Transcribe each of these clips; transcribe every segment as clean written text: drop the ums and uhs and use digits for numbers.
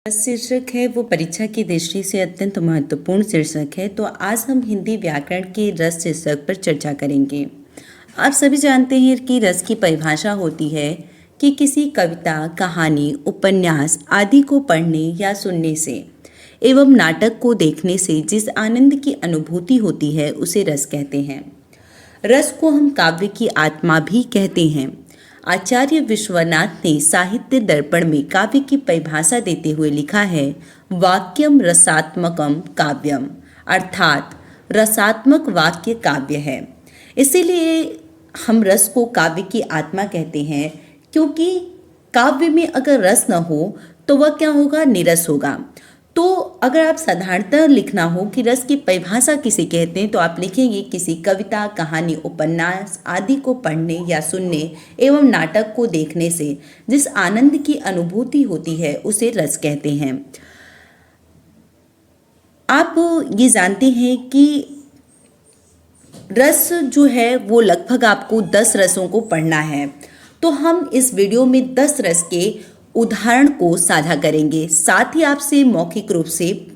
शीर्षक है वो परीक्षा की दृष्टि से अत्यंत महत्वपूर्ण शीर्षक है। तो आज हम हिंदी व्याकरण के रस शीर्षक पर चर्चा करेंगे। आप सभी जानते हैं कि रस की परिभाषा होती है कि किसी कविता, कहानी, उपन्यास आदि को पढ़ने या सुनने से एवं नाटक को देखने से जिस आनंद की अनुभूति होती है उसे रस कहते हैं। रस को हम काव्य की आत्मा भी कहते हैं। आचार्य विश्वनाथ ने साहित्य दर्पण में काव्य की परिभाषा देते हुए लिखा है, वाक्यम रसात्मकम काव्यम, अर्थात रसात्मक वाक्य काव्य है। इसीलिए हम रस को काव्य की आत्मा कहते हैं, क्योंकि काव्य में अगर रस न हो तो वह क्या होगा, निरस होगा। तो अगर आप साधारणतः लिखना हो कि रस की परिभाषा किसे कहते हैं तो आप लिखेंगे किसी कविता, कहानी, उपन्यास आदि को पढ़ने या सुनने एवं नाटक को देखने से जिस आनंद की अनुभूति होती है उसे रस कहते हैं। आप ये जानते हैं कि रस जो है वो लगभग आपको 10 रसों को पढ़ना है। तो हम इस वीडियो में 10 रस के उदाहरण को साझा करेंगे, साथ ही आपसे मौखिक रूप से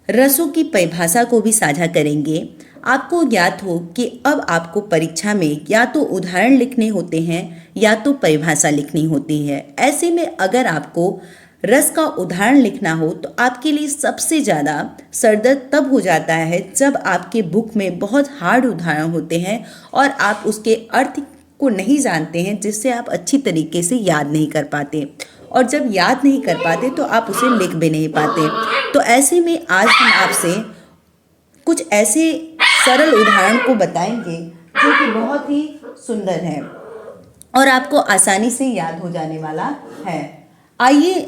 रसों की परिभाषा को भी साझा करेंगे। आपको ज्ञात हो कि अब आपको परीक्षा में या तो उदाहरण लिखने होते हैं या तो परिभाषा लिखनी होती है। ऐसे में अगर आपको रस का उदाहरण लिखना हो तो आपके लिए सबसे ज़्यादा सरदर्द तब हो जाता है जब आपके बुक में बहुत हार्ड उदाहरण होते हैं और आप उसके अर्थ को नहीं जानते हैं, जिससे आप अच्छी तरीके से याद नहीं कर पाते, और जब याद नहीं कर पाते तो आप उसे लिख भी नहीं पाते। तो ऐसे में आज हम आपसे कुछ ऐसे सरल उदाहरण को बताएंगे जो कि बहुत ही सुंदर है और आपको आसानी से याद हो जाने वाला है। आइए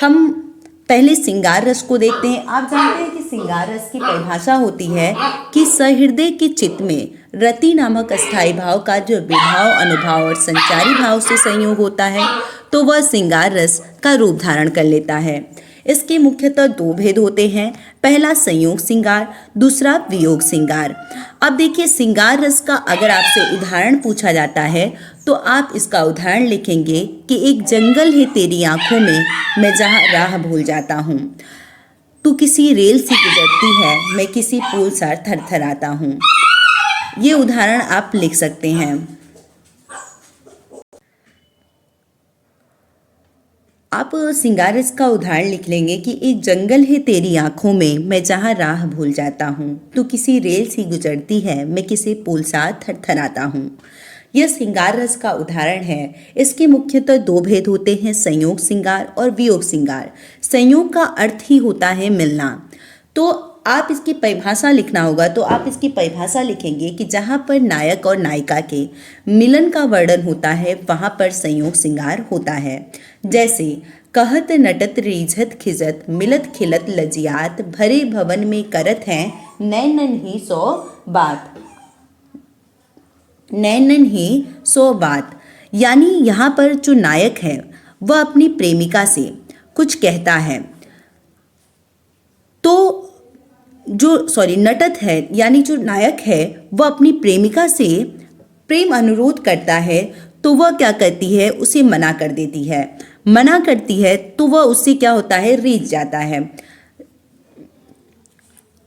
हम पहले श्रृंगार रस को देखते हैं। आप जानते हैं कि श्रृंगार रस की परिभाषा होती है कि सहृदय के चित्त में रति नामक अस्थायी भाव का जो विभाव, अनुभाव और संचारी भाव से संयोग होता है तो वह श्रृंगार रस का रूप धारण कर लेता है। इसके मुख्यतः 2 भेद होते हैं, पहला संयोग श्रृंगार, दूसरा वियोग श्रृंगार। अब देखिए, श्रृंगार रस का अगर आपसे उदाहरण पूछा जाता है तो आप इसका उदाहरण लिखेंगे कि एक जंगल है तेरी आंखों में, मैं जहाँ राह भूल जाता हूँ। तू किसी रेल सी गुजरती है, मैं किसी पुल सा थरथराता हूँ। ये उदाहरण आप लिख सकते हैं। आप श्रृंगार रस का उदाहरण लिख लेंगे कि एक जंगल है तेरी आंखों में, मैं जहाँ राह भूल जाता हूँ। तू किसी रेल सी गुजरती है, मैं किसी पुल सा थरथराता हूँ। यह श्रृंगार रस का उदाहरण है। इसके मुख्यतः 2 भेद होते हैं, संयोग श्रृंगार और वियोग श्रृंगार। संयोग का अर्थ ही होता है मिलना। तो आप इसकी परिभाषा लिखना होगा तो आप इसकी परिभाषा लिखेंगे कि जहाँ पर नायक और नायिका के मिलन का वर्णन होता है वहाँ पर संयोग श्रृंगार होता है। जैसे कहत नटत रीझत खिजत, मिलत खिलत लजियात, भरे भवन में करत हैं नैनन ही सौ बात, नैनन ही सौ बात। यानी यहाँ पर जो नायक है वह अपनी प्रेमिका से कुछ कहता है, तो नटत है यानी जो नायक है वह अपनी प्रेमिका से प्रेम अनुरोध करता है, तो वह क्या करती है, उसे मना कर देती है। मना करती है तो वह उससे क्या होता है, रीझ जाता है।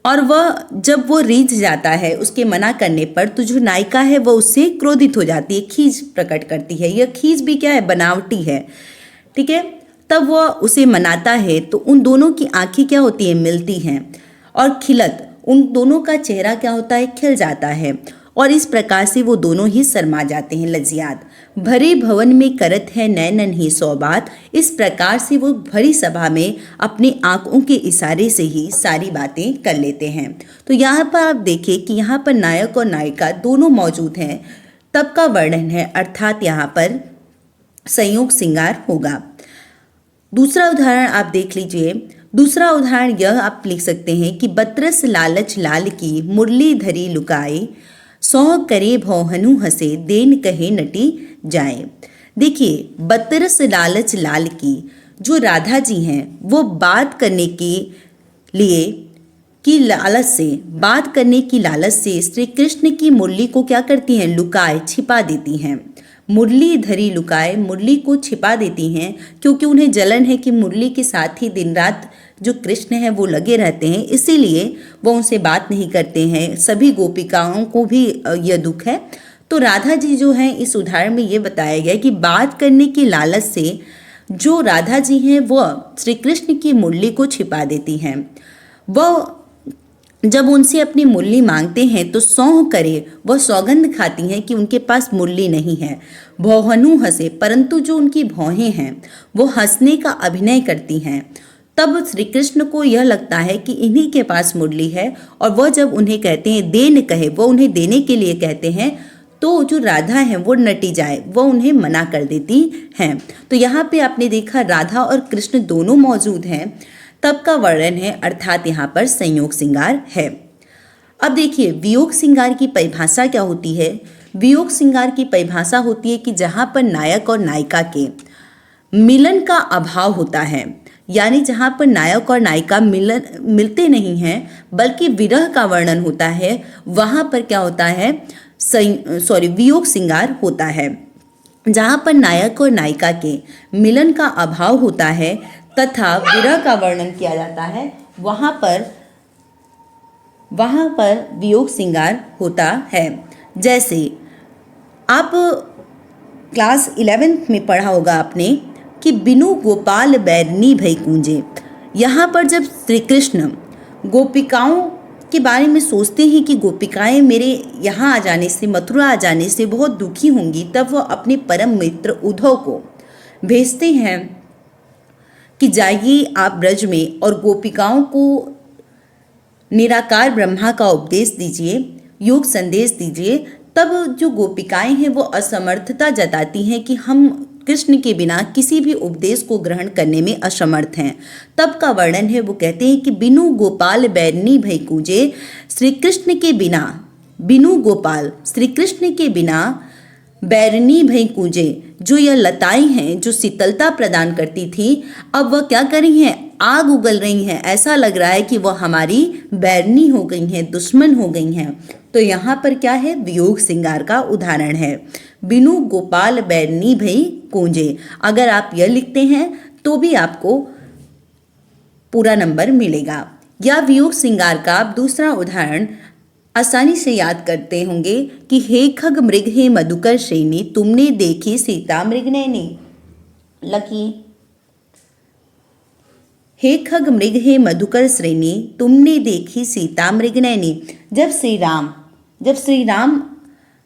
और वह जब वो रीझ जाता है उसके मना करने पर, तो जो नायिका है वह उससे क्रोधित हो जाती है, खीज प्रकट करती है। यह खीज भी क्या है, बनावटी है, ठीक है। तब वह उसे मनाता है तो उन दोनों की आंखें क्या होती है, मिलती हैं, और खिलत, उन दोनों का चेहरा क्या होता है, खिल जाता है, और इस प्रकार से वो दोनों ही शर्मा जाते हैं, लज्जियात। भरे भवन में करत है नैनन ही सौ बात, इस प्रकार से वो भरी सभा में अपनी आंखों के इशारे से ही सारी बातें कर लेते हैं। तो यहाँ पर आप देखिए कि यहाँ पर नायक और नायिका दोनों मौजूद हैं, तब का वर्णन है, अर्थात यहाँ पर संयोग श्रृंगार होगा। दूसरा उदाहरण आप देख लीजिए। दूसरा उदाहरण यह आप लिख सकते हैं कि बतरस लालच लाल की, मुरली धरी लुकाए, सौ करे भौहनु हंसे, देन कहे नटी जाए। देखिए, बतरस लालच लाल की, जो राधा जी हैं वो बात करने के लिए की लालच से श्री कृष्ण की मुरली को क्या करती हैं, लुकाए, छिपा देती हैं। मुरली धरी लुकाए, मुरली को छिपा देती हैं क्योंकि उन्हें जलन है कि मुरली के साथ ही दिन रात जो कृष्ण है वो लगे रहते हैं, इसीलिए वो उनसे बात नहीं करते हैं। सभी गोपिकाओं को भी यह दुख है। तो राधा जी जो हैं इस उदाहरण में ये बताया गया कि बात करने की लालच से जो राधा जी हैं वह श्री कृष्ण की मुरली को छिपा देती हैं। वह जब उनसे अपनी मुरली मांगते हैं तो सौंह करे वह सौगंध खाती हैं कि उनके पास मुरली नहीं है। भौहनु हंसे, परंतु जो उनकी भौहें हैं वो हंसने का अभिनय करती हैं। तब श्री कृष्ण को यह लगता है कि इन्हीं के पास मुरली है और वह जब उन्हें कहते हैं देन कहे, वो उन्हें देने के लिए कहते हैं, तो जो राधा है वो नटी जाए, वो उन्हें मना कर देती हैं। तो यहाँ पे आपने देखा राधा और कृष्ण दोनों मौजूद हैं, तब का वर्णन है, अर्थात यहाँ पर संयोग श्रृंगार है। अब देखिए वियोग श्रृंगार की परिभाषा क्या होती है। वियोग श्रृंगार की परिभाषा होती है कि जहाँ पर नायक और नायिका के मिलन का अभाव होता है, यानी जहाँ पर नायक और नायिका मिलते नहीं हैं बल्कि विरह का वर्णन होता है, वहाँ पर क्या होता है, वियोग श्रृंगार होता है। जहाँ पर नायक और नायिका के मिलन का अभाव होता है तथा विरह का वर्णन किया जाता है, वहाँ पर वियोग श्रृंगार होता है। जैसे आप क्लास 11th में पढ़ा होगा आपने कि बिनु गोपाल बैरनी भई कूंजे। यहाँ पर जब श्री कृष्ण गोपिकाओं के बारे में सोचते हैं कि गोपिकाएं मेरे यहाँ आ जाने से, मथुरा आ जाने से बहुत दुखी होंगी, तब वह अपने परम मित्र उद्धव को भेजते हैं कि जाइए आप ब्रज में और गोपिकाओं को निराकार ब्रह्मा का उपदेश दीजिए, योग संदेश दीजिए। तब जो गोपिकाएं हैं वो असमर्थता जताती हैं कि हम कृष्ण के बिना किसी भी उपदेश को ग्रहण करने में असमर्थ हैं। तब का वर्णन है, वो कहते हैं कि बिनु गोपाल बैरनी भई कूंजे, श्री कृष्ण के बिना, बिनु गोपाल श्री कृष्ण के बिना बैरनी भई कूंजे, जो यह लताएं हैं जो शीतलता प्रदान करती थी, अब वह क्या कर रही हैं, आग उगल रही हैं। ऐसा लग रहा है कि वह हमारी बैरनी हो गई हैं, दुश्मन हो गई हैं। तो यहाँ पर क्या है, वियोग श्रृंगार का उदाहरण है, बिनु गोपाल बैरनी भई कूंजे। अगर आप यह लिखते हैं तो भी आपको पूरा नंबर मिलेगा। या वियोग श्रृंगार का आप दूसरा उदाहरण आसानी से याद करते होंगे कि हे खग मृग हे मधुकर श्रेणी, तुमने देखी सीता मृग नैनी। लकी हे खग मृग हे मधुकर श्रेणी, तुमने देखी सीता मृग नैनी। जब श्री राम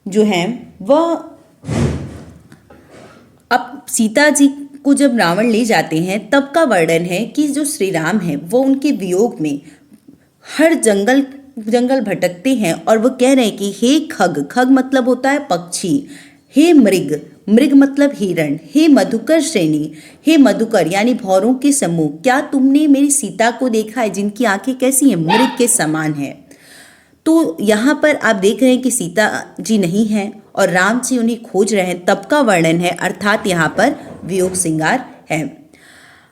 जो हैं वह अब सीता जी को जब रावण ले जाते हैं, तब का वर्णन है कि जो श्री राम है वो उनके वियोग में हर जंगल भटकते हैं और वो कह रहे हैं कि हे खग, खग मतलब होता है पक्षी, हे मृग, मृग मतलब हिरण, हे मधुकर श्रेणी, हे मधुकर यानी भौरों के समूह, क्या तुमने मेरी सीता को देखा है जिनकी आंखें कैसी हैं, मृग के समान है। तो यहाँ पर आप देख रहे हैं कि सीता जी नहीं हैं और राम जी उन्हें खोज रहे हैं, तब का वर्णन है, अर्थात यहाँ पर वियोग श्रृंगार है।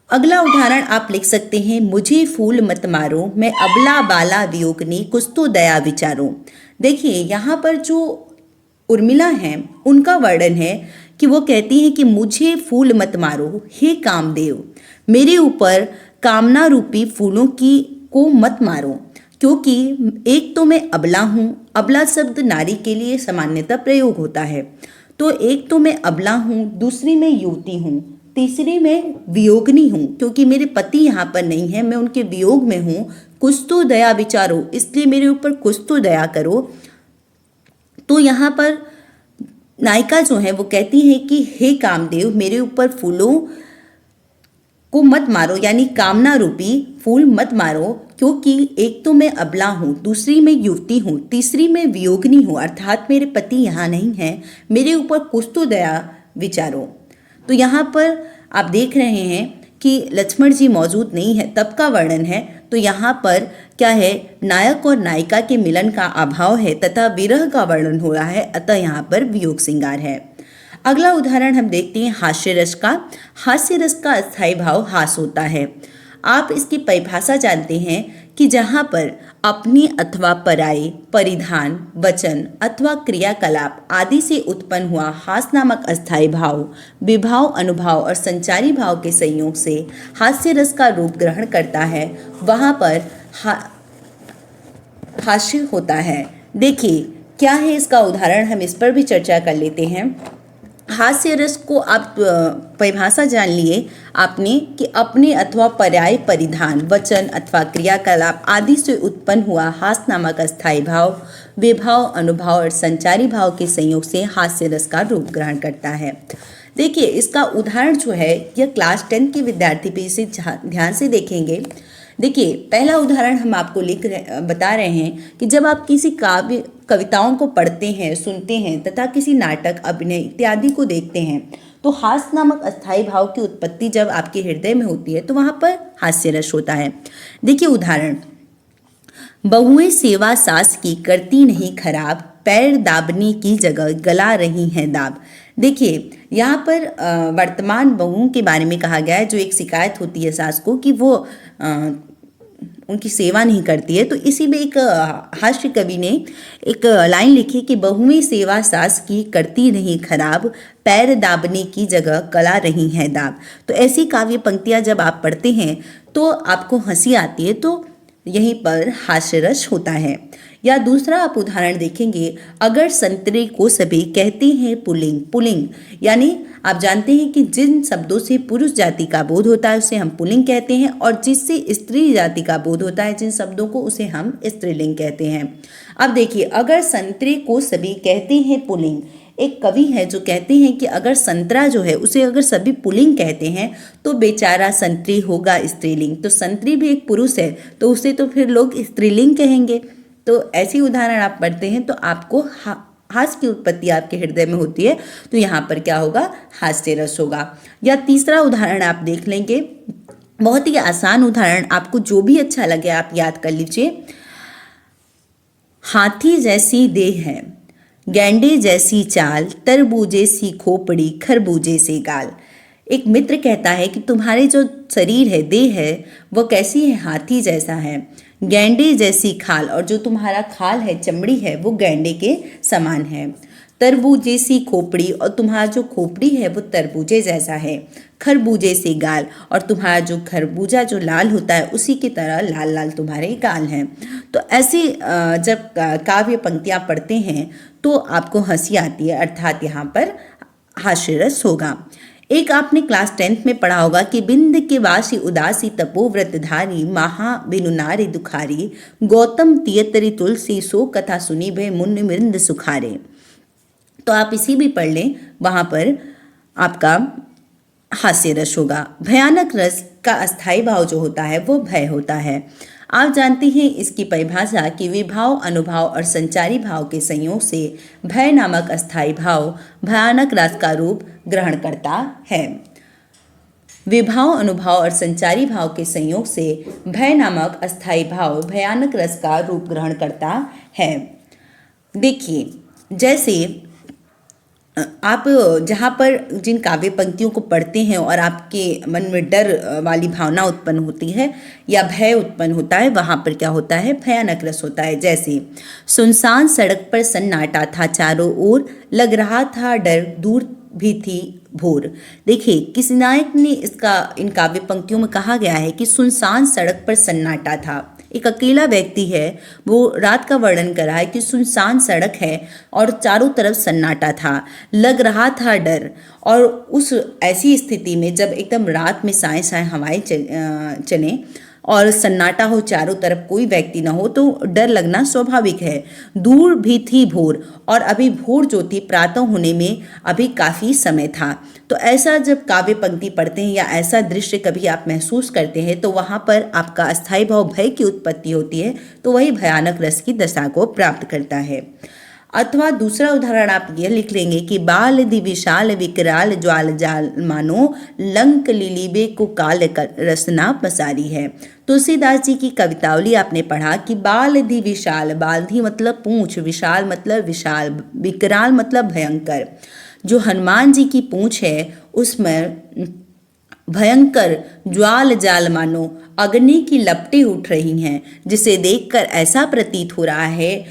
अगला उदाहरण आप लिख सकते हैं, मुझे फूल मत मारो, मैं अबला बाला वियोगनी, कुछ तो दया विचारो। देखिए यहाँ पर जो उर्मिला हैं उनका वर्णन है कि वो कहती हैं कि मुझे फूल मत मारो, हे कामदेव, मेरे ऊपर कामना रूपी फूलों को मत मारो, क्योंकि एक तो मैं अबला हूँ, अबला शब्द नारी के लिए सामान्यतः प्रयोग होता है, तो एक तो मैं अबला हूँ, दूसरी मैं युवती हूँ, तीसरी मैं वियोगनी हूँ, क्योंकि मेरे पति यहाँ पर नहीं है, मैं उनके वियोग में हूँ। कुछ तो दया विचारो, इसलिए मेरे ऊपर कुछ तो दया करो। तो यहाँ पर नायिका जो है वो कहती है कि हे कामदेव, मेरे ऊपर फूलों को मत मारो, यानी कामना रूपी फूल मत मारो, क्योंकि एक तो मैं अबला हूँ, दूसरी मैं युवती हूँ, तीसरी मैं वियोगनी हूँ, अर्थात मेरे पति यहाँ नहीं हैं, मेरे ऊपर कुछ तो दया विचारो। तो यहाँ पर आप देख रहे हैं कि लक्ष्मण जी मौजूद नहीं है, तब का वर्णन है। तो यहाँ पर क्या है, नायक और नायिका के मिलन का अभाव है तथा विरह का वर्णन हो रहा है, अतः यहाँ पर वियोग श्रृंगार है। अगला उदाहरण हम देखते हैं हास्य रस का। हास्य रस का अस्थायी भाव हास होता है। आप इसकी परिभाषा जानते हैं कि जहाँ पर अपनी अथवा पराये परिधान, वचन अथवा क्रियाकलाप आदि से उत्पन्न हुआ हास्य नामक अस्थायी भाव विभाव, अनुभाव और संचारी भाव के संयोग से हास्य रस का रूप ग्रहण करता है, वहाँ पर हास्य होता है। देखिए क्या है इसका उदाहरण, हम इस पर भी चर्चा कर लेते हैं। हास्य रस को आप परिभाषा जान लिए आपने कि अपने अथवा पर्याय परिधान, वचन अथवा क्रियाकलाप आदि से उत्पन्न हुआ हास्य नामक अस्थायी भाव विभाव, अनुभाव और संचारी भाव के संयोग से हास्य रस का रूप ग्रहण करता है। देखिए इसका उदाहरण जो है यह क्लास 10 के विद्यार्थी भी इसे ध्यान से देखेंगे। देखिए पहला उदाहरण हम आपको बता रहे हैं कि जब आप किसी काव्य कविताओं को पढ़ते हैं, सुनते हैं तथा किसी नाटक, अभिनय इत्यादि को देखते हैं तो हास्य नामक अस्थायी भाव की उत्पत्ति जब आपके हृदय में होती है तो वहाँ पर हास्य रस होता है। देखिए उदाहरण, बहुएं सेवा सास की करती नहीं खराब, पैर दाबने की जगह गला रही हैं दाब। देखिए यहाँ पर वर्तमान बहुओं के बारे में कहा गया है, जो एक शिकायत होती है सास को कि वो उनकी सेवा नहीं करती है। तो इसी में एक हास्य कवि ने एक लाइन लिखी कि बहुएं सेवा सास की करती नहीं खराब, पैर दाबने की जगह गला रही हैं दाब। तो ऐसी काव्य पंक्तियाँ जब आप पढ़ते हैं तो आपको हंसी आती है, तो यहीं पर हास्य रस होता है। या दूसरा आप उदाहरण देखेंगे, अगर संतरे को सभी कहते हैं पुल्लिंग। पुल्लिंग यानी आप जानते हैं कि जिन शब्दों से पुरुष जाति का बोध होता है उसे हम पुल्लिंग कहते हैं, और जिससे स्त्री जाति का बोध होता है जिन शब्दों को उसे हम स्त्रीलिंग कहते हैं। अब देखिए, अगर संतरे को सभी कहते हैं पुल्लिंग, एक कवि है जो कहते हैं कि अगर संतरा जो है उसे अगर सभी पुल्लिंग कहते हैं तो बेचारा संतरी होगा स्त्रीलिंग। तो संतरी भी एक पुरुष है तो उसे तो फिर लोग स्त्रीलिंग कहेंगे। तो ऐसी उदाहरण आप पढ़ते हैं तो आपको हास्य की उत्पत्ति आपके हृदय में होती है, तो यहाँ पर क्या होगा, हास्य रस होगा। या तीसरा उदाहरण आप देख लेंगे, बहुत ही आसान उदाहरण, आपको जो भी अच्छा लगे आप याद कर लीजिए। हाथी जैसी देह है, गैंडे जैसी चाल, तरबूजे सी खोपड़ी, खरबूजे से गाल। एक मित्र कहता है कि तुम्हारे जो शरीर है, देह है, वो कैसी है, हाथी जैसा है, गैंडे जैसी खाल, और जो तुम्हारा खाल है, चमड़ी है, वो गैंडे के समान है, तरबूजे सी खोपड़ी, और तुम्हारा जो खोपड़ी है वो तरबूजे जैसा है, खरबूजे से गाल, और तुम्हारा जो खरबूजा जो लाल होता है उसी की तरह लाल लाल तुम्हारे गाल हैं। तो ऐसी जब काव्य पंक्तियाँ पढ़ते हैं तो आपको हंसी आती है, अर्थात यहाँ पर हास्य रस होगा। एक आपने क्लास 10th में पढ़ा होगा कि बिंद के वासी उदासी तपोव्रतधारी, महा बिनुनारी दुखारी, गौतम तियतरी तुलसी, सो कथा सुनी भय मुनि मृंद सुखारे। तो आप इसी भी पढ़ लें, वहाँ पर आपका हास्य रस होगा। भयानक रस का अस्थायी भाव जो होता है वो भय होता है। आप जानते हैं इसकी परिभाषा कि विभाव, अनुभाव और संचारी भाव के संयोग से भय नामक अस्थायी भाव भयानक रस का रूप ग्रहण करता है। विभाव, अनुभाव और संचारी भाव के संयोग से भय नामक अस्थायी भाव भयानक रस का रूप ग्रहण करता है। देखिए जैसे आप जहाँ पर जिन काव्य पंक्तियों को पढ़ते हैं और आपके मन में डर वाली भावना उत्पन्न होती है या भय उत्पन्न होता है, वहाँ पर क्या होता है, भयानक रस होता है। जैसे सुनसान सड़क पर सन्नाटा था चारों ओर, लग रहा था डर दूर भी थी भोर। देखिए किसी नायक ने इन काव्य पंक्तियों में कहा गया है कि सुनसान सड़क पर सन्नाटा था, एक अकेला व्यक्ति है, वो रात का वर्णन कर रहा है कि सुनसान सड़क है और चारों तरफ सन्नाटा था, लग रहा था डर। और उस ऐसी स्थिति में जब एकदम रात में साए साए हवाएं चलें और सन्नाटा हो, चारों तरफ कोई व्यक्ति ना हो, तो डर लगना स्वाभाविक है। दूर भी थी भोर, और अभी भोर जो थी प्रातः होने में अभी काफ़ी समय था। तो ऐसा जब काव्य पंक्ति पढ़ते हैं या ऐसा दृश्य कभी आप महसूस करते हैं तो वहाँ पर आपका अस्थायी भाव भय की उत्पत्ति होती है, तो वही भयानक रस की दशा को प्राप्त करता है। अथवा दूसरा उदाहरण आप यह लिख लेंगे कि बाल दि विशाल विकराल ज्वाल जाल मानो, लंक लिलीबे को काल रसना पसारी है। तुलसीदास जी की कवितावली आपने पढ़ा कि बाल दि विशाल, बाल दि मतलब पूंछ, विशाल मतलब विशाल, विकराल मतलब भयंकर। जो हनुमान जी की पूंछ है उसमें भयंकर ज्वाल जाल मानो अग्नि की लपटें उठ रही हैं, जिसे देखकर ऐसा प्रतीत हो रहा है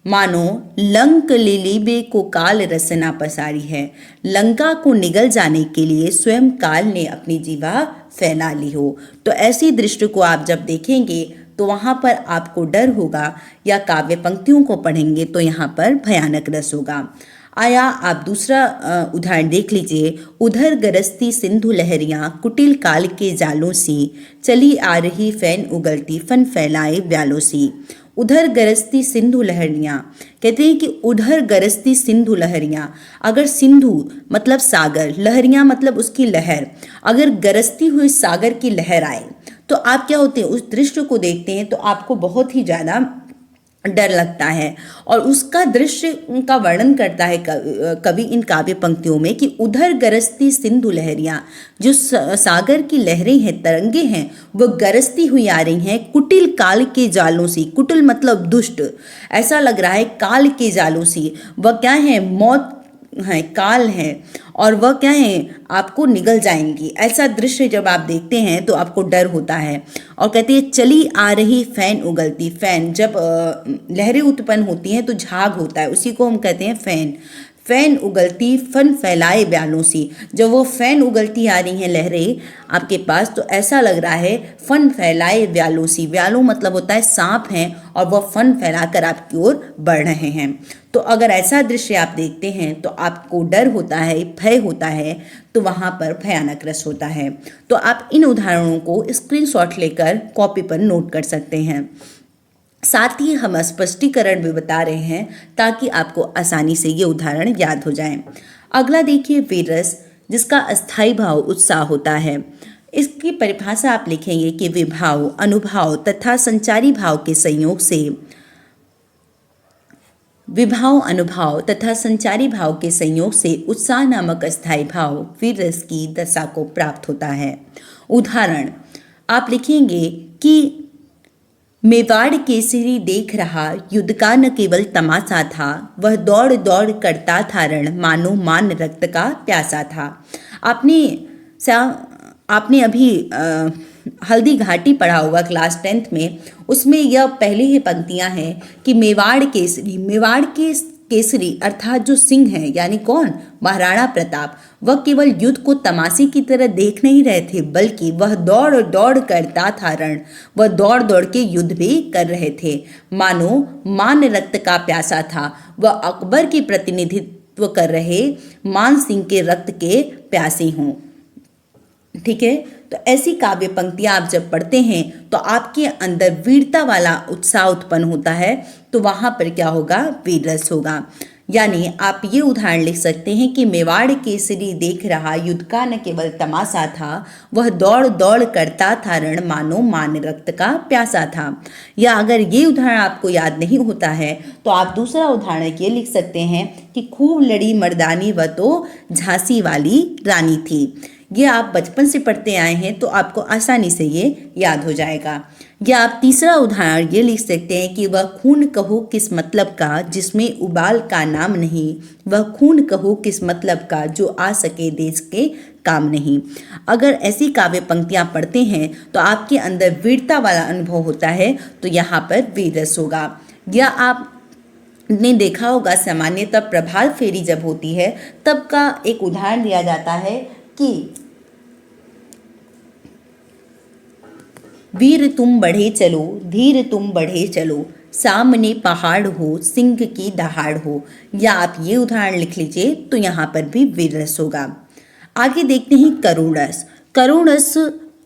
मानो लंक लिलीबे को काल रसना पसारी है। लंका को निगल जाने के लिए स्वयं काल ने अपनी जीवा फैला ली हो। तो ऐसी दृष्टि को आप जब देखेंगे तो वहाँ पर आपको डर होगा, या काव्य पंक्तियों को पढ़ेंगे तो यहाँ पर भयानक रस होगा। आया आप दूसरा उदाहरण देख लीजिए। उधर गरजती सिंधु लहरियां कुटिल काल के जालों सी, चली आ रही फैन उगलती फन फैलाए व्यालों सी। उधर गरजती सिंधु लहरियां, कहते हैं कि उधर गरजती सिंधु लहरियां, अगर सिंधु मतलब सागर, लहरियां मतलब उसकी लहर, अगर गरजती हुई सागर की लहर आए तो आप क्या होते हैं, उस दृश्य को देखते हैं तो आपको बहुत ही ज़्यादा डर लगता है। और उसका दृश्य उनका वर्णन करता है कवि इन काव्य पंक्तियों में कि उधर गरजती सिंधु लहरियां, जो सागर की लहरें हैं, तरंगे हैं, वो गरजती हुई आ रही हैं कुटिल काल के जालों से। कुटिल मतलब दुष्ट, ऐसा लग रहा है काल के जालों से। वह क्या है, मौत है, काल है, और वह क्या है, आपको निगल जाएंगी। ऐसा दृश्य जब आप देखते हैं तो आपको डर होता है। और कहते हैं चली आ रही फैन उगलती, फैन जब लहरें उत्पन्न होती हैं तो झाग होता है, उसी को हम कहते हैं फैन। फैन उगलती फन फैलाए ब्यालों सी, जब वो फैन उगलती आ रही हैं लहरें आपके पास तो ऐसा लग रहा है फन फैलाए व्यालों सी। व्यालों मतलब होता है सांप हैं, और वह फन फैलाकर आपकी ओर बढ़ रहे हैं। तो अगर ऐसा दृश्य आप देखते हैं तो आपको डर होता है, भय होता है, तो वहाँ पर भयानक रस होता है। तो आप इन उदाहरणों को स्क्रीनशॉट लेकर कॉपी पर नोट कर सकते हैं। साथ ही हम स्पष्टीकरण भी बता रहे हैं ताकि आपको आसानी से ये उदाहरण याद हो जाएं। अगला देखिए, वीर रस, जिसका अस्थायी भाव उत्साह होता है। इसकी परिभाषा आप लिखेंगे कि विभाव, अनुभाव तथा संचारी भाव के संयोग से, विभाव, अनुभाव तथा संचारी भाव के संयोग से उत्साह नामक अस्थायी भाव वीर रस की दशा को प्राप्त होता है। उदाहरण आप लिखेंगे कि मेवाड़ केसरी देख रहा, युद्ध का न केवल तमाशा था, वह दौड़ दौड़ करता था रण, मानो मान रक्त का प्यासा था। आपने अभी हल्दी घाटी पढ़ा होगा क्लास 10th में, उसमें यह पहली ही पंक्तियां हैं कि मेवाड़ केसरी, मेवाड़ के केसरी अर्थात जो सिंह है, यानी कौन, महाराणा प्रताप, वह केवल युद्ध को तमाशे की तरह देख नहीं रहे थे, बल्कि वह दौड़ दौड़ करता था रण, वह दौड़ दौड़ के युद्ध भी कर रहे थे। मानो मान रक्त का प्यासा था, वह अकबर की प्रतिनिधित्व कर रहे मान सिंह के रक्त के प्यासे हों। ठीक है, तो ऐसी काव्य पंक्तियां आप जब पढ़ते हैं तो आपके अंदर वीरता वाला उत्साह उत्पन्न होता है, तो वहां पर क्या होगा, वीर रस होगा। यानी आप ये उदाहरण लिख सकते हैं कि मेवाड़ केसरी देख रहा, युद्ध का न केवल तमाशा था, वह दौड़ दौड़ करता था रण, मानो मान रक्त का प्यासा था। या अगर ये उदाहरण आपको याद नहीं होता है तो आप दूसरा उदाहरण ये लिख सकते हैं कि खूब लड़ी मर्दानी, वह तो झांसी वाली रानी थी। ये आप बचपन से पढ़ते आए हैं तो आपको आसानी से ये याद हो जाएगा। या आप तीसरा उदाहरण ये लिख सकते हैं कि वह खून कहो किस मतलब का, जिसमें उबाल का नाम नहीं, वह खून कहो किस मतलब का, जो आ सके देश के काम नहीं। अगर ऐसी काव्य पंक्तियां पढ़ते हैं तो आपके अंदर वीरता वाला अनुभव होता है, तो यहाँ पर वीर रस होगा। या आप ने देखा होगा सामान्यतः प्रभात फेरी जब होती है तब का एक उदाहरण दिया जाता है कि वीर तुम बढ़े चलो, धीर तुम बढ़े चलो, सामने पहाड़ हो, सिंह की दहाड़ हो। या आप ये उदाहरण लिख लीजिए तो यहाँ पर भी वीर रस होगा। आगे देखते हैं करुण रस। करुण रस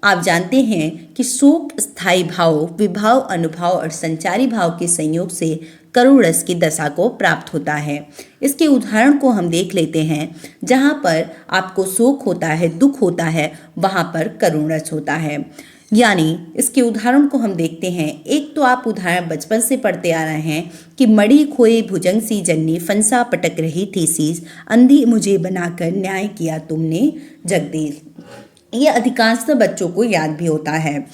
आप जानते हैं कि शोक, स्थायी भाव, विभाव, अनुभाव और संचारी भाव के संयोग से करुण रस की दशा को प्राप्त होता है। इसके उदाहरण को हम देख लेते हैं। जहाँ पर आपको शोक होता है, दुख होता है, वहाँ पर करुण रस होता है। यानी इसके उदाहरण को हम देखते हैं। एक तो आप उदाहरण बचपन से पढ़ते आ रहे हैं कि मड़ी खोए भुजंग सी जन्नी, फंसा पटक रही थी शीश, अंधी मुझे बनाकर न्याय किया तुमने जगदीश। ये अधिकांश बच्चों को याद भी होता है।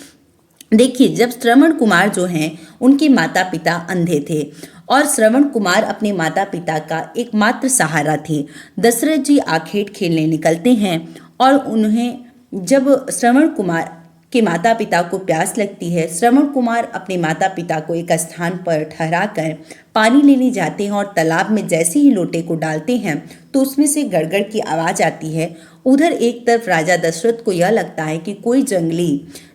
देखिए, जब श्रवण कुमार जो हैं उनके माता पिता अंधे थे और श्रवण कुमार अपने माता पिता का एकमात्र सहारा थे। दशरथ जी आखेट खेलने निकलते हैं और उन्हें जब श्रवण कुमार के माता पिता को प्यास लगती है, श्रवण कुमार अपने माता पिता को एक स्थान पर ठहराकर पानी लेने जाते हैं और तालाब में जैसे ही लोटे को डालते हैं तो उसमें से गड़गड़ की आवाज़ आती है। उधर एक तरफ राजा दशरथ को यह लगता है कि कोई जंगली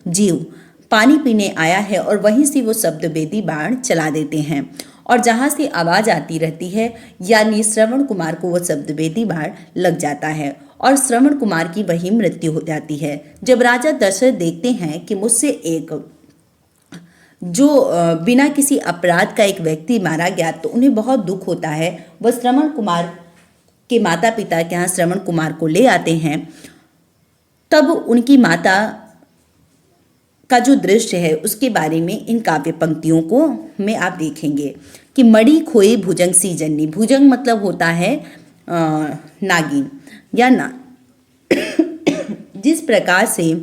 जीव पानी पीने आया है और वहीं से वो शब्दभेदी बाण चला देते हैं और जहाँ से आवाज़ आती रहती है यानी श्रवण कुमार को वो शब्दभेदी बाण लग जाता है और श्रवण कुमार की वही मृत्यु हो जाती है। जब राजा दशरथ देखते हैं कि मुझसे एक जो बिना किसी अपराध का एक व्यक्ति मारा गया तो उन्हें बहुत दुख होता है। वह श्रवण कुमार के माता पिता के यहाँ श्रवण कुमार को ले आते हैं। तब उनकी माता का जो दृश्य है उसके बारे में इन काव्य पंक्तियों को में आप देखेंगे कि मड़ी खोए भुजंग सी जननी। भुजंग मतलब होता है नागिन या ना जिस प्रकार से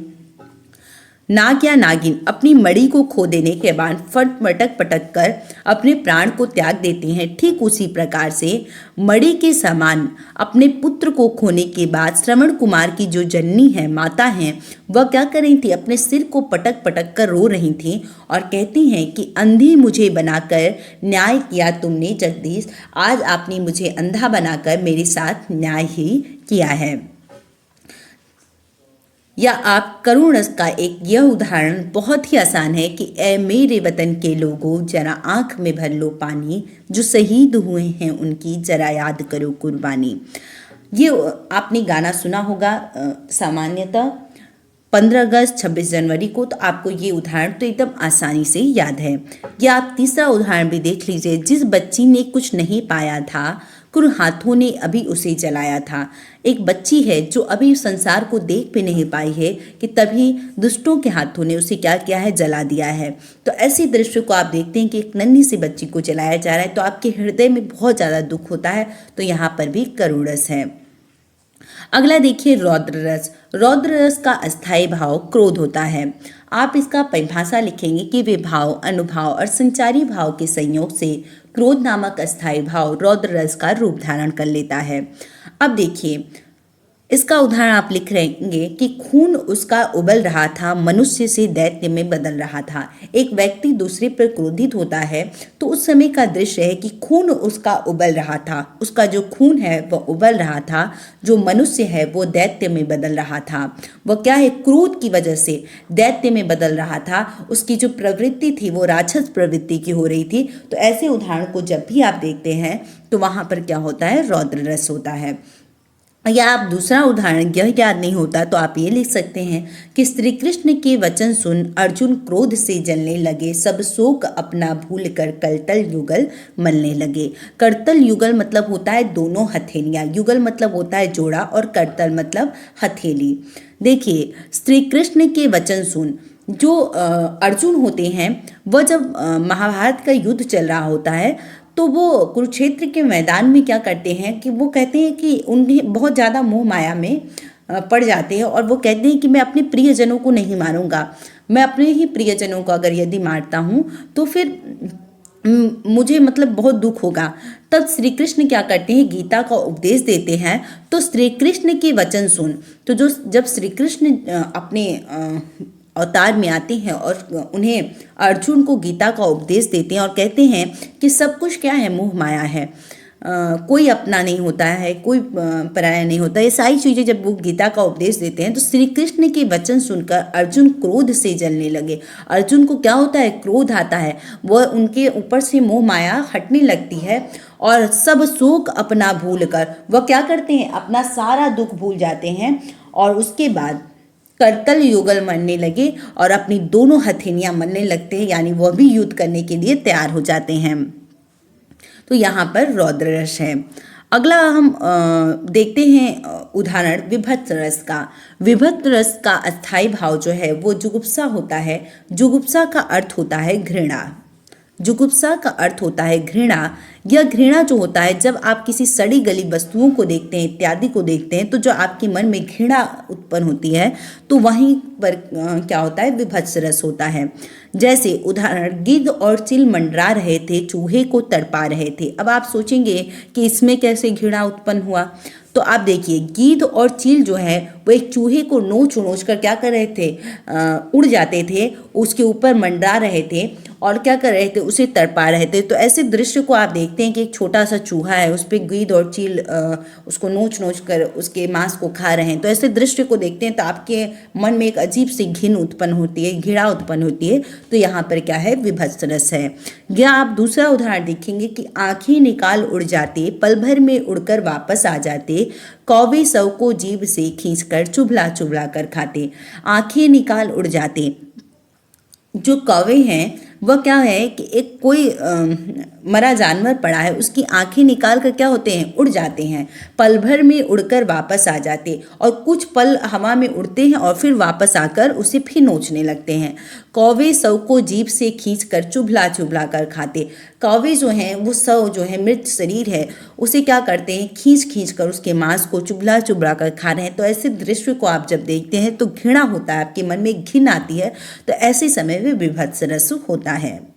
नाग या नागिन अपनी मड़ी को खो देने के बाद मटक पटक कर अपने प्राण को त्याग देते हैं, ठीक उसी प्रकार से मड़ी के समान अपने पुत्र को खोने के बाद श्रवण कुमार की जो जननी है, माता हैं, वह क्या कर रही थी, अपने सिर को पटक पटक कर रो रही थी और कहती हैं कि अंधी मुझे बनाकर न्याय किया तुमने जगदीश, आज आपने मुझे अंधा बनाकर मेरे साथ न्याय ही किया है। या आप करुण रस का एक यह उदाहरण बहुत ही आसान है कि ए मेरे वतन के लोगों, जरा आंख में भर लो पानी, जो शहीद हुए हैं उनकी जरा याद करो कुर्बानी। ये आपने गाना सुना होगा सामान्यतः 15 अगस्त 26 जनवरी को, तो आपको ये उदाहरण तो एकदम आसानी से याद है। या आप तीसरा उदाहरण भी देख लीजिए, जिस बच्ची ने कुछ नहीं पाया था क्रूर हाथों ने अभी उसे जलाया था। एक बच्ची है जो अभी संसार को देख भी नहीं पाई है कि तभी दुष्टों के हाथों ने उसे क्या किया है, जला दिया है। तो ऐसे दृश्य को आप देखते हैं कि एक नन्ही सी बच्ची को जलाया जा रहा है तो आपके हृदय में बहुत ज़्यादा दुख होता है। तो यहाँ पर भी करुण रस है। अगला देखिए रौद्र रस। रौद्र रस का अस्थायी भाव क्रोध होता है। आप इसका परिभाषा लिखेंगे कि वे भाव, अनुभाव और संचारी भाव के संयोग से क्रोध नामक अस्थायी भाव रौद्र रस का रूप धारण कर लेता है। अब देखिए इसका उदाहरण आप लिख रहेंगे कि खून उसका उबल रहा था, मनुष्य से दैत्य में बदल रहा था। एक व्यक्ति दूसरे पर क्रोधित होता है तो उस समय का दृश्य है कि खून उसका उबल रहा था, उसका जो खून है वह उबल रहा था, जो मनुष्य है वो दैत्य में बदल रहा था। वह क्या है, क्रोध की वजह से दैत्य में बदल रहा था, उसकी जो प्रवृत्ति थी वो राक्षस प्रवृत्ति की हो रही थी। तो ऐसे उदाहरण को जब भी आप देखते हैं तो वहाँ पर क्या होता है, रौद्र रस होता है। या आप दूसरा उदाहरण यह याद नहीं होता तो आप ये लिख सकते हैं कि श्री कृष्ण के वचन सुन अर्जुन क्रोध से जलने लगे, सब शोक अपना भूल कर करतल युगल मलने लगे। करतल युगल मतलब होता है दोनों हथेलियाँ, युगल मतलब होता है जोड़ा और करतल मतलब हथेली। देखिए श्री कृष्ण के वचन सुन, जो अर्जुन होते हैं वह जब महाभारत का युद्ध चल रहा होता है तो वो कुरुक्षेत्र के मैदान में क्या करते हैं कि वो कहते हैं कि उन्हें बहुत ज़्यादा मोह माया में पड़ जाते हैं और वो कहते हैं कि मैं अपने प्रियजनों को नहीं मारूंगा, मैं अपने ही प्रियजनों को अगर यदि मारता हूँ तो फिर मुझे मतलब बहुत दुख होगा। तब श्री कृष्ण क्या करते हैं, गीता का उपदेश देते हैं। तो श्री कृष्ण के वचन सुन, तो जो जब श्री कृष्ण अपने अवतार में आते हैं और उन्हें अर्जुन को गीता का उपदेश देते हैं और कहते हैं कि सब कुछ क्या है, मोह माया है, कोई अपना नहीं होता है, कोई पराया नहीं होता, ये सारी चीज़ें जब वो गीता का उपदेश देते हैं तो श्री कृष्ण के वचन सुनकर अर्जुन क्रोध से जलने लगे। अर्जुन को क्या होता है, क्रोध आता है, वह उनके ऊपर से मोह माया हटने लगती है और सब शोक अपना भूल कर वह क्या करते हैं, अपना सारा दुख भूल जाते हैं और उसके बाद करतल युगल मलने लगे और अपनी दोनों हथेलियां मलने लगते हैं, यानी वह भी युद्ध करने के लिए तैयार हो जाते हैं। तो यहाँ पर रौद्र रस है। अगला हम देखते हैं उदाहरण विभत्स रस का। विभत्स रस का अस्थायी भाव जो है वो जुगुप्सा होता है। जुगुप्सा का अर्थ होता है घृणा। जुगुप्सा का अर्थ होता है घृणा। यह घृणा जो होता है, जब आप किसी सड़ी गली वस्तुओं को देखते हैं, इत्यादि को देखते हैं, तो जो आपके मन में घृणा उत्पन्न होती है तो वहीं पर क्या होता है, विभत्स रस होता है। जैसे उदाहरण, गिद्ध और चिल मंडरा रहे थे, चूहे को तड़पा रहे थे। अब आप सोचेंगे कि इसमें कैसे घृणा उत्पन्न हुआ, तो आप देखिए गीध और चील जो है वो एक चूहे को नोच नोच कर क्या कर रहे थे, उड़ जाते थे, उसके ऊपर मंडरा रहे थे और क्या कर रहे थे, उसे तड़पा रहे थे। तो ऐसे दृश्य को आप देखते हैं कि एक छोटा सा चूहा है, उस पर गीध और चील उसको नोच नोच कर उसके मांस को खा रहे हैं। तो ऐसे दृश्य को देखते हैं तो आपके मन में एक अजीब सी घिन उत्पन्न होती है, घृणा उत्पन्न होती है। तो यहाँ पर क्या है, विभत्स रस है। या आप दूसरा उदाहरण देखेंगे कि आंखें निकाल उड़ जाते, पल भर में उड़कर वापस आ जाते, कौवे सौ को जीभ से खींचकर चुभला चुभला कर खाते। आंखें निकाल उड़ जाते, जो कौवे हैं वह क्या है कि एक कोई मरा जानवर पड़ा है, उसकी आंखें निकाल कर क्या होते हैं, उड़ जाते हैं, पल भर में उड़कर वापस आ जाते और कुछ पल हवा में उड़ते हैं और फिर वापस आकर उसे फिर नोचने लगते हैं। कौवे सौ को जीभ से खींच कर चुभला चुभला कर खाते। कौवे जो हैं वो सौ जो है मृत शरीर है उसे क्या करते हैं, खींच खींच कर उसके मांस को चुभला चुभला कर खा रहे हैं। तो ऐसे दृश्य को आप जब देखते हैं तो घृणा होता है, आपके मन में घिन आती है। तो ऐसे समय में विभत्स रस होता है।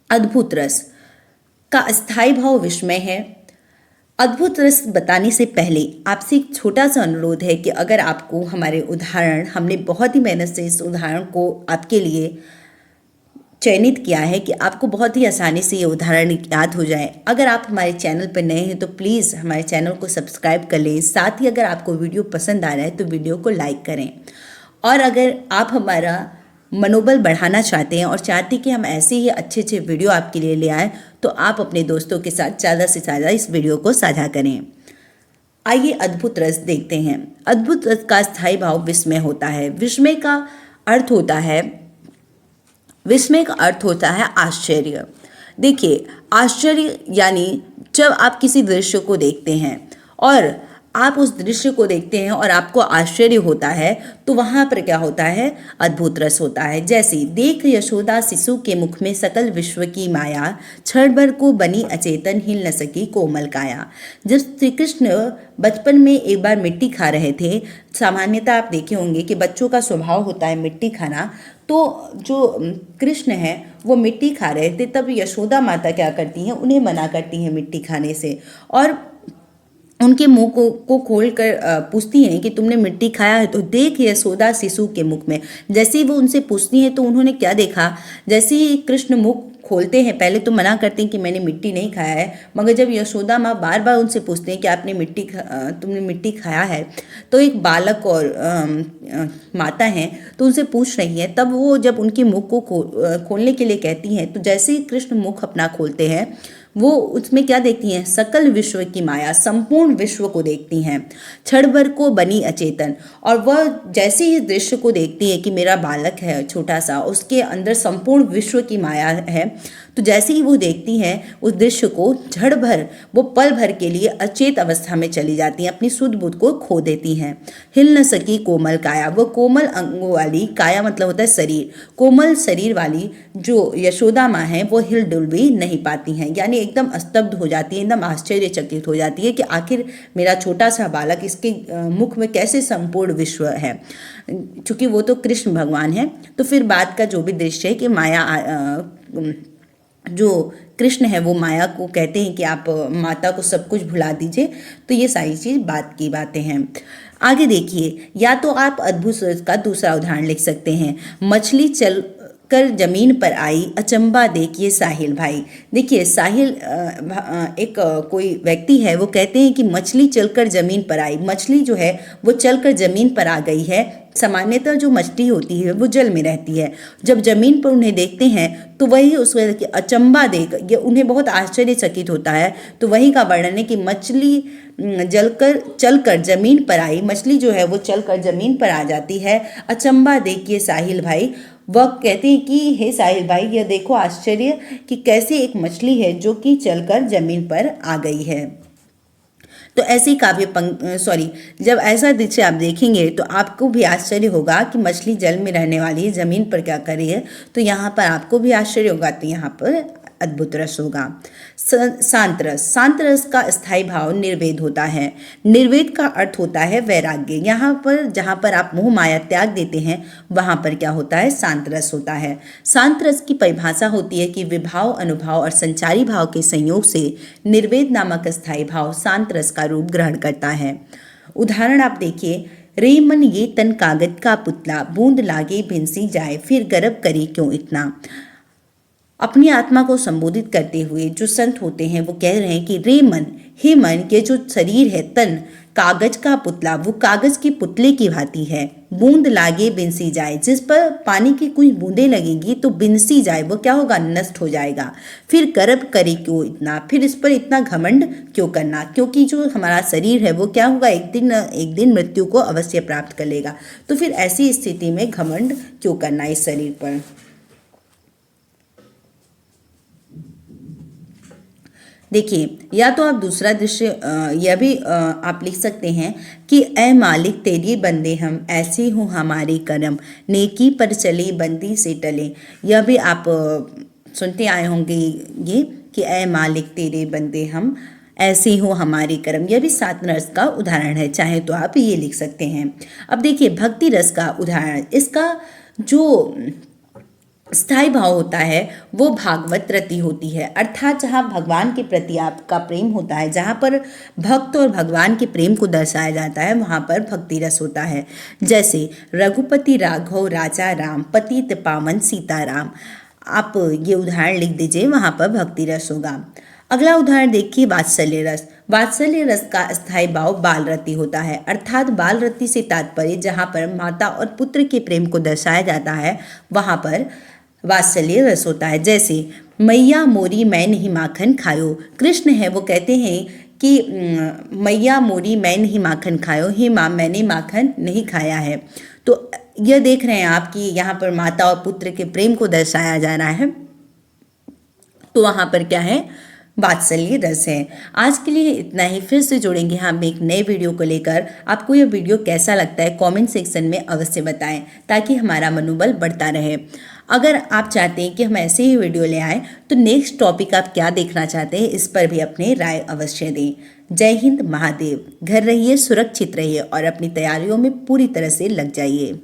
अद्भुत रस का अस्थायी भाव विस्मय है। अद्भुत रस बताने से पहले आपसे एक छोटा सा अनुरोध है कि अगर आपको हमारे उदाहरण, हमने बहुत ही मेहनत से इस उदाहरण को आपके लिए चयनित किया है कि आपको बहुत ही आसानी से ये उदाहरण याद हो जाए। अगर आप हमारे चैनल पर नए हैं तो प्लीज़ हमारे चैनल को सब्सक्राइब कर लें। साथ ही अगर आपको वीडियो पसंद आ रहा है तो वीडियो को लाइक करें। और अगर आप हमारा मनोबल बढ़ाना चाहते हैं और चाहते हैं कि हम ऐसे ही अच्छे अच्छे वीडियो आपके लिए ले आएँ तो आप अपने दोस्तों के साथ ज़्यादा से ज़्यादा इस वीडियो को साझा करें। आइए अद्भुत रस देखते हैं। अद्भुत रस का स्थायी भाव विस्मय होता है। विस्मय का अर्थ होता है आश्चर्य। देखिए आश्चर्य यानी जब आप किसी दृश्य को देखते हैं और आप उस दृश्य को देखते हैं और आपको आश्चर्य होता है तो वहाँ पर क्या होता है, अद्भुत रस होता है। जैसे देख यशोदा शिशु के मुख में सकल विश्व की माया, क्षण भर को बनी अचेतन हिल न सकी कोमल काया। जब श्री कृष्ण बचपन में एक बार मिट्टी खा रहे थे, सामान्यतः आप देखे होंगे कि बच्चों का स्वभाव होता है मिट्टी खाना, तो जो कृष्ण है वो मिट्टी खा रहे थे, तब यशोदा माता क्या करती हैं, उन्हें मना करती हैं मिट्टी खाने से और उनके मुंह को खोल कर पूछती हैं कि तुमने मिट्टी खाया है। तो देख यशोदा शिशु के मुख में, जैसे ही वो उनसे पूछती हैं तो उन्होंने क्या देखा, जैसे ही कृष्ण मुख खोलते हैं, पहले तो मना करते हैं कि मैंने मिट्टी नहीं खाया है, मगर जब यशोदा माँ बार बार उनसे पूछते हैं कि आपने तुमने मिट्टी खाया है, तो एक बालक और माता हैं तो उनसे पूछ रही हैं, तब वो जब उनके मुख को खोलने के लिए कहती हैं तो जैसे ही कृष्ण मुख अपना खोलते हैं वो उसमें क्या देखती हैं, सकल विश्व की माया, संपूर्ण विश्व को देखती हैं, क्षण भर को बनी अचेतन। और वह जैसे ही दृश्य को देखती है कि मेरा बालक है छोटा सा, उसके अंदर संपूर्ण विश्व की माया है, तो जैसे ही वो देखती हैं उस दृश्य को, क्षण भर वो पल भर के लिए अचेत अवस्था में चली जाती हैं, अपनी सुध बुध को खो देती हैं। हिल न सकी कोमल काया, वो कोमल अंगों वाली, काया मतलब होता है शरीर, कोमल शरीर वाली जो यशोदा माँ है वो हिल डुल भी नहीं पाती हैं, यानी एकदम स्तब्ध हो जाती है, एकदम आश्चर्यचकित हो जाती है कि आखिर मेरा छोटा सा बालक, इसके मुख में कैसे संपूर्ण विश्व है। चूंकि वो तो कृष्ण भगवान है, तो फिर बाद का जो भी दृश्य है कि माया, जो कृष्ण है वो माया को कहते हैं कि आप माता को सब कुछ भुला दीजिए। तो ये सारी चीज़ बात की बातें हैं। आगे देखिए, या तो आप अद्भुत रस का दूसरा उदाहरण लिख सकते हैं। मछली चल कर जमीन पर आई, अचंबा देखिए साहिल भाई। देखिए साहिल एक कोई व्यक्ति है, वो कहते हैं कि मछली चलकर जमीन पर आई। मछली जो है वो चलकर जमीन पर आ गई है। सामान्यतः जो मछली होती है वो जल में रहती है, जब जमीन पर उन्हें देखते हैं तो वही उसको अचंबा देख, ये उन्हें बहुत आश्चर्यचकित होता है। तो वही का वर्णन है कि मछली चलकर जमीन पर आई, मछली जो है वो चलकर जमीन पर आ जाती है। अचंबा देखिए साहिल भाई, वह कहते हैं कि हे साहिल भाई, यह देखो आश्चर्य कि कैसे एक मछली है जो कि चलकर जमीन पर आ गई है। तो ऐसी जब ऐसा दृश्य आप देखेंगे तो आपको भी आश्चर्य होगा कि मछली जल में रहने वाली है, जमीन पर क्या कर रही है। तो यहाँ पर आपको भी आश्चर्य होगा। तो यहाँ पर अद्भुत रस होगा। शांत रस, शांत रस का स्थायी भाव निर्वेद होता है। निर्वेद का अर्थ होता है वैराग्य। यहाँ पर जहाँ पर आप मोह माया त्याग देते हैं वहाँ पर क्या होता है, शांत रस होता है। शांत रस की परिभाषा होती है कि विभाव, अनुभाव और संचारी भाव के संयोग से निर्वेद नामक स्थायी भाव शांत रस का रूप ग्रहण करता है। उदाहरण आप देखिए, रे मन ये तन कागज का पुतला, बूंद लागे भिनसी जाए, फिर गर्व करे क्यों इतना। अपनी आत्मा को संबोधित करते हुए जो संत होते हैं वो कह रहे हैं कि रे मन, हे मन, ये जो शरीर है तन कागज का पुतला, वो कागज के पुतले की भांति है। बूंद लागे बिनसी जाए, जिस पर पानी की कुछ बूंदें लगेंगी तो बिनसी जाए, वो क्या होगा, नष्ट हो जाएगा। फिर गर्व करे क्यों इतना, फिर इस पर इतना घमंड क्यों करना, क्योंकि जो हमारा शरीर है वो क्या होगा, एक दिन मृत्यु को अवश्य प्राप्त कर लेगा। तो फिर ऐसी स्थिति में घमंड क्यों करना इस शरीर पर। देखिए, या तो आप दूसरा दृश्य यह भी आप लिख सकते हैं कि ए मालिक तेरी बंदे हम, ऐसे हो हमारे कर्म, नेकी पर चले बंदी से टले। यह भी आप सुनते आए होंगे ये कि ए मालिक तेरे बंदे हम, ऐसे हो हमारे कर्म। यह भी सात रस का उदाहरण है, चाहे तो आप ये लिख सकते हैं। अब देखिए भक्ति रस का उदाहरण, इसका जो स्थायी भाव होता है वो भागवत रति होती है, अर्थात जहाँ भगवान के प्रति आपका प्रेम होता है, जहाँ पर भक्त और भगवान के प्रेम को दर्शाया जाता है वहाँ पर भक्ति रस होता है। जैसे रघुपति राघव राजा राम, पतित पावन सीताराम। आप ये उदाहरण लिख दीजिए, वहाँ पर भक्ति रस होगा। अगला उदाहरण देखिए वात्सल्य रस। वात्सल्य रस का स्थायी भाव बाल रति होता है, अर्थात बाल रति से तात्पर्य जहाँ पर माता और पुत्र के प्रेम को दर्शाया जाता है वहाँ पर वात्सल्य रस होता है। जैसे मैया मोरी मैं नहीं माखन खायो, कृष्ण है वो कहते हैं कि मैया मोरी मैं नहीं माखन खायो, हे माँ मैंने माखन नहीं खाया है। तो यह देख रहे हैं आप कि यहाँ पर माता और पुत्र के प्रेम को दर्शाया जा रहा है, तो वहाँ पर क्या है, वात्सल्य रस है। आज के लिए इतना ही, फिर से जुड़ेंगे हम एक नए वीडियो को लेकर। आपको यह वीडियो कैसा लगता है कमेंट सेक्शन में अवश्य बताएं, ताकि हमारा मनोबल बढ़ता रहे। अगर आप चाहते हैं कि हम ऐसे ही वीडियो ले आएँ तो नेक्स्ट टॉपिक आप क्या देखना चाहते हैं इस पर भी अपनी राय अवश्य दें। जय हिंद महादेव। घर रहिए, सुरक्षित रहिए और अपनी तैयारियों में पूरी तरह से लग जाइए।